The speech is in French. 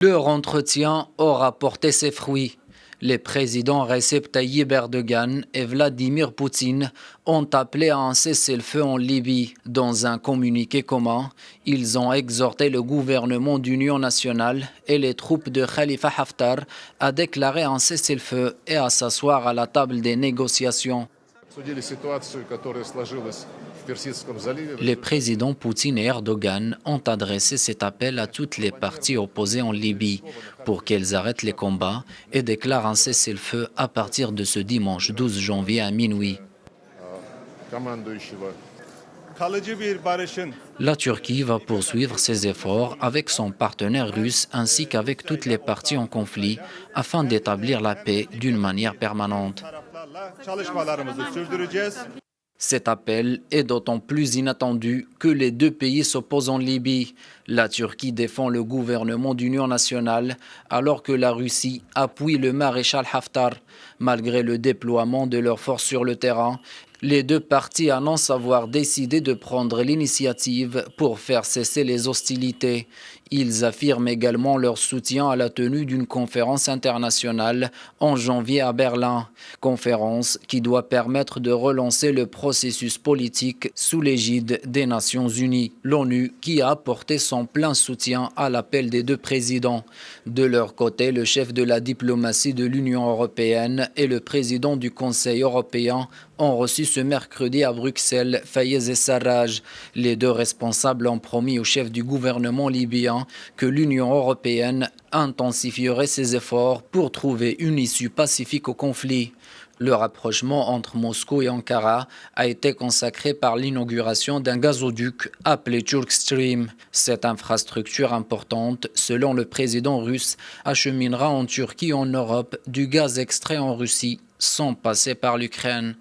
Leur entretien aura porté ses fruits. Les présidents Recep Tayyip Erdogan et Vladimir Poutine ont appelé à un cessez-le-feu en Libye. Dans un communiqué commun, ils ont exhorté le gouvernement d'union nationale et les troupes de Khalifa Haftar à déclarer un cessez-le-feu et à s'asseoir à la table des négociations. Les présidents Poutine et Erdogan ont adressé cet appel à toutes les parties opposées en Libye pour qu'elles arrêtent les combats et déclarent un cessez-le-feu à partir de ce dimanche 12 janvier à minuit. La Turquie va poursuivre ses efforts avec son partenaire russe ainsi qu'avec toutes les parties en conflit afin d'établir la paix d'une manière permanente. Cet appel est d'autant plus inattendu que les deux pays s'opposent en Libye. La Turquie défend le gouvernement d'union nationale alors que la Russie appuie le maréchal Haftar. Malgré le déploiement de leurs forces sur le terrain, les deux parties annoncent avoir décidé de prendre l'initiative pour faire cesser les hostilités. Ils affirment également leur soutien à la tenue d'une conférence internationale en janvier à Berlin. Conférence qui doit permettre de relancer le processus politique sous l'égide des Nations Unies. L'ONU qui a apporté son plein soutien à l'appel des deux présidents. De leur côté, le chef de la diplomatie de l'Union européenne et le président du Conseil européen ont reçu ce mercredi à Bruxelles Fayez Sarraj. Les deux responsables ont promis au chef du gouvernement libyen que l'Union européenne intensifierait ses efforts pour trouver une issue pacifique au conflit. Le rapprochement entre Moscou et Ankara a été consacré par l'inauguration d'un gazoduc appelé Turk Stream. Cette infrastructure importante, selon le président russe, acheminera en Turquie et en Europe du gaz extrait en Russie sans passer par l'Ukraine.